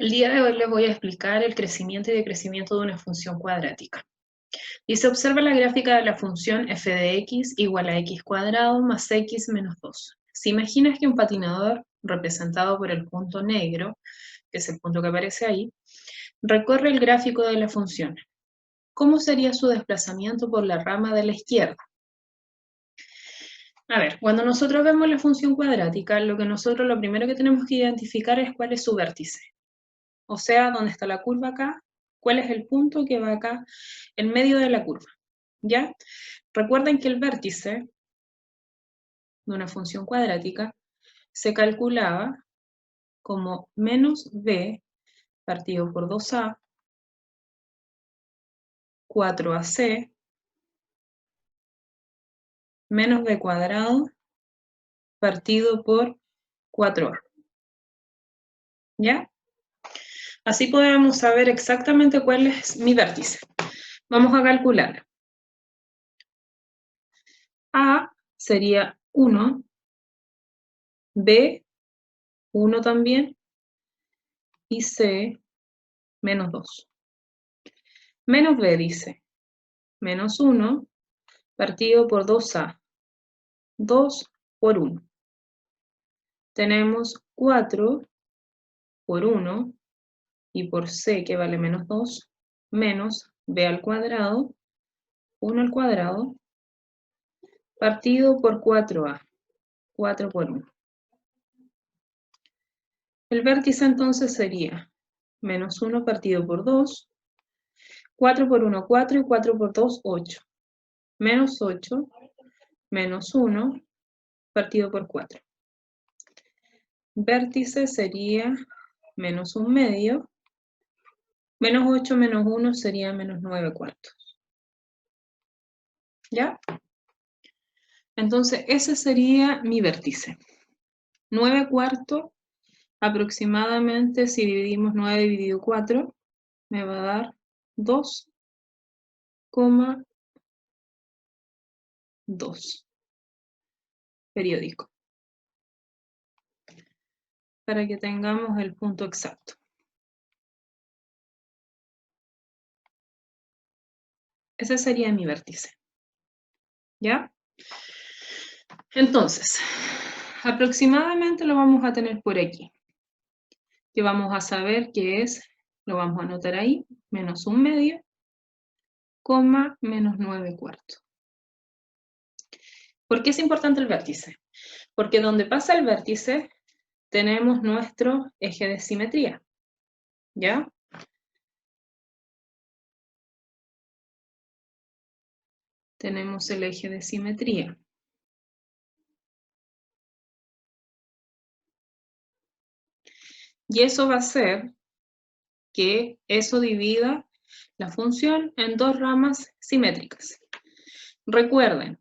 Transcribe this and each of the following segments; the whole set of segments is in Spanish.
El día de hoy les voy a explicar el crecimiento y decrecimiento de una función cuadrática. Y se observa la gráfica de la función f de x igual a x cuadrado más x menos 2. Si imaginas que un patinador, representado por el punto negro, que es el punto que aparece ahí, recorre el gráfico de la función, ¿cómo sería su desplazamiento por la rama de la izquierda? A ver, cuando nosotros vemos la función cuadrática, lo primero que tenemos que identificar es cuál es su vértice. O sea, dónde está la curva acá, cuál es el punto que va acá en medio de la curva, ¿ya? Recuerden que el vértice de una función cuadrática se calculaba como menos b partido por 2a, 4ac, menos b cuadrado partido por 4a, ¿ya? Así podemos saber exactamente cuál es mi vértice. Vamos a calcular. A sería 1, B 1 también, y C menos 2. Menos B dice, menos 1 partido por 2A, 2 por 1. Tenemos 4 por 1 y por C, que vale menos 2, menos B al cuadrado, 1 al cuadrado, partido por 4A, 4 por 1. El vértice entonces sería menos 1 partido por 2, 4 por 1, 4 y 4 por 2, 8. Menos 8, menos 1 partido por 4. Vértice sería menos 1 medio, menos 8 menos 1 sería menos 9 cuartos. ¿Ya? Entonces ese sería mi vértice. 9 cuartos aproximadamente, si dividimos 9 dividido 4, me va a dar 2,2 periódico. Para que tengamos el punto exacto. Ese sería mi vértice. ¿Ya? Entonces, aproximadamente lo vamos a tener por aquí. Que vamos a saber que es, lo vamos a anotar ahí, menos 1 medio, coma, menos 9 cuartos. ¿Por qué es importante el vértice? Porque donde pasa el vértice tenemos nuestro eje de simetría. ¿Ya? Tenemos el eje de simetría. Y eso va a hacer que eso divida la función en dos ramas simétricas. Recuerden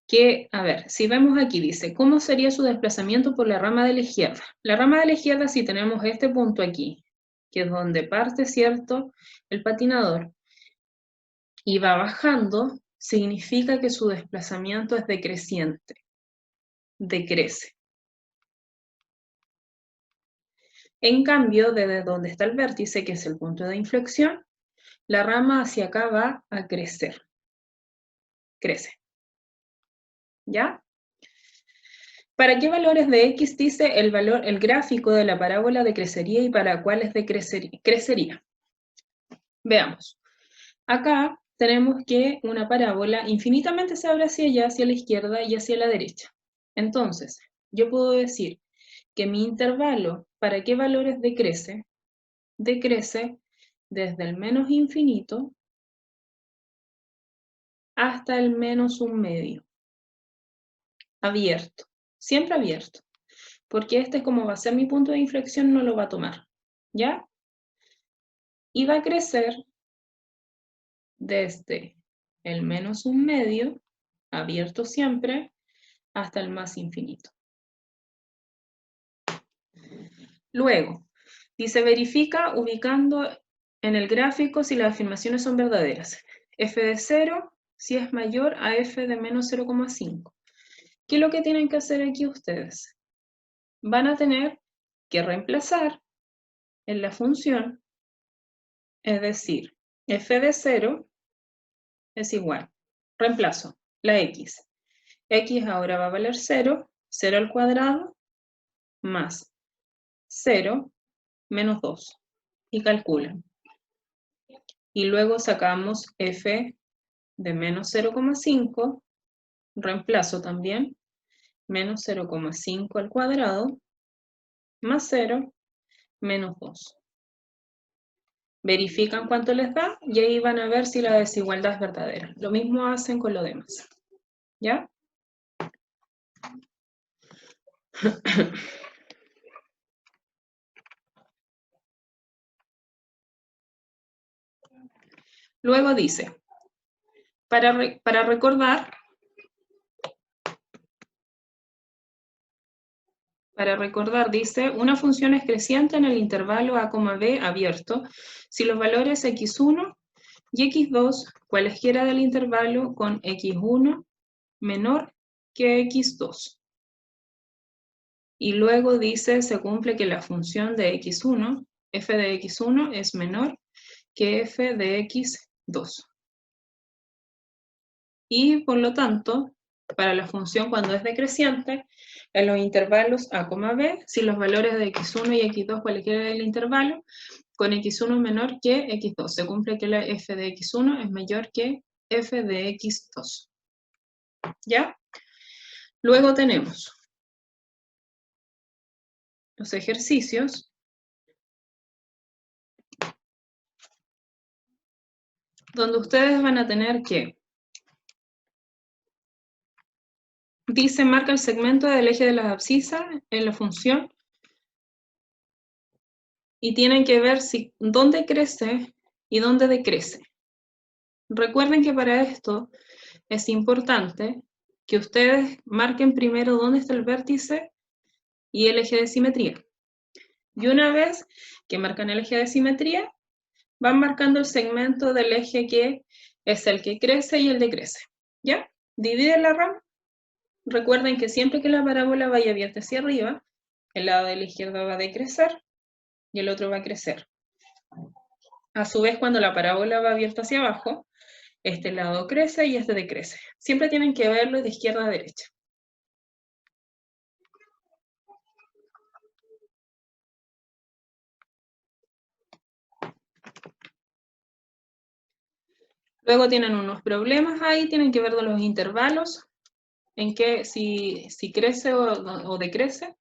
que, a ver, si vemos aquí, dice, ¿cómo sería su desplazamiento por la rama de la izquierda? La rama de la izquierda, si tenemos este punto aquí, que es donde parte, ¿cierto?, el patinador, y va bajando, significa que su desplazamiento es decreciente, decrece. En cambio, desde donde está el vértice, que es el punto de inflexión, la rama hacia acá va a crecer. Crece. ¿Ya? ¿Para qué valores de x dice el gráfico de la parábola decrecería y para cuáles crecería? Veamos. Acá tenemos que una parábola infinitamente se abre hacia allá, hacia la izquierda y hacia la derecha. Entonces, yo puedo decir que mi intervalo, ¿para qué valores decrece? Decrece desde el menos infinito hasta el menos 1 medio. Abierto, siempre abierto. Porque este, como va a ser mi punto de inflexión, no lo va a tomar. ¿Ya? Y va a crecer desde el menos 1 medio, abierto siempre, hasta el más infinito. Luego, dice, verifica ubicando en el gráfico si las afirmaciones son verdaderas. F de 0 si es mayor a f de menos 0,5. ¿Qué es lo que tienen que hacer aquí ustedes? Van a tener que reemplazar en la función, es decir, f de 0 es igual, reemplazo la x. X ahora va a valer 0, 0 al cuadrado, más 0 menos 2, y calcula. Y luego sacamos f de menos 0,5, reemplazo también, menos 0,5 al cuadrado, más 0, menos 2. Verifican cuánto les da y ahí van a ver si la desigualdad es verdadera. Lo mismo hacen con lo demás. ¿Ya? Luego dice, para recordar, dice, una función es creciente en el intervalo a, b abierto si los valores x1 y x2, cualesquiera del intervalo con x1 menor que x2. Y luego dice, se cumple que la función de x1, f de x1 es menor que f de x2. Y por lo tanto, para la función cuando es decreciente, en los intervalos a, b, si los valores de x1 y x2 cualquiera del intervalo, con x1 menor que x2, se cumple que la f de x1 es mayor que f de x2. ¿Ya? Luego tenemos los ejercicios, donde ustedes van a tener que, dice, marca el segmento del eje de las abscisas en la función y tienen que ver dónde crece y dónde decrece. Recuerden que para esto es importante que ustedes marquen primero dónde está el vértice y el eje de simetría. Y una vez que marcan el eje de simetría, van marcando el segmento del eje que es el que crece y el decrece. ¿Ya? Dividen la rama. Recuerden que siempre que la parábola vaya abierta hacia arriba, el lado de la izquierda va a decrecer y el otro va a crecer. A su vez, cuando la parábola va abierta hacia abajo, este lado crece y este decrece. Siempre tienen que verlo de izquierda a derecha. Luego tienen unos problemas ahí, tienen que ver de los intervalos, en que si crece o decrece.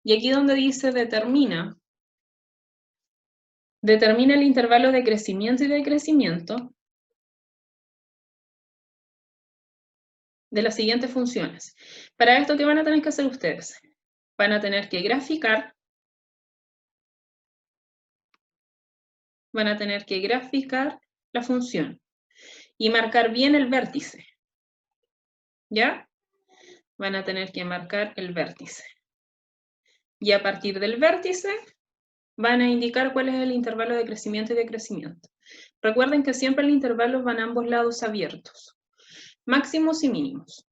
Y aquí donde dice determina el intervalo de crecimiento y decrecimiento de las siguientes funciones. Para esto, ¿qué van a tener que hacer ustedes? Van a tener que graficar, la función y marcar bien el vértice. ¿Ya? Van a tener que marcar el vértice. Y a partir del vértice van a indicar cuál es el intervalo de crecimiento y decrecimiento. Recuerden que siempre el intervalo van a ambos lados abiertos. Máximos y mínimos.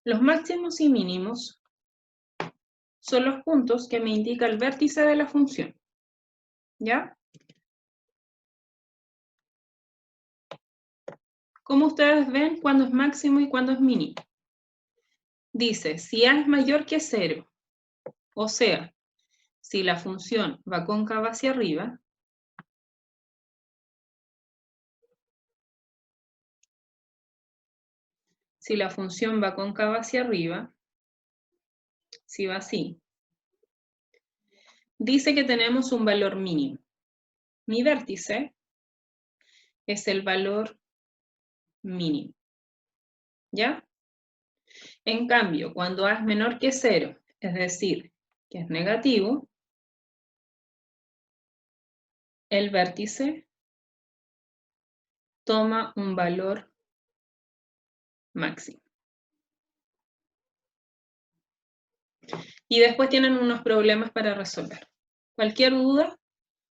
Los máximos y mínimos son los puntos que me indica el vértice de la función. ¿Ya? ¿Cómo ustedes ven cuándo es máximo y cuándo es mínimo? Dice, si a es mayor que 0, o sea, si la función va cóncava hacia arriba, si va así, dice que tenemos un valor mínimo. Mi vértice es el valor mínimo. ¿Ya? En cambio, cuando a es menor que 0, es decir, que es negativo, el vértice toma un valor máximo. Y después tienen unos problemas para resolver. Cualquier duda,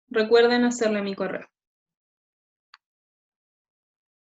recuerden hacerle a mi correo.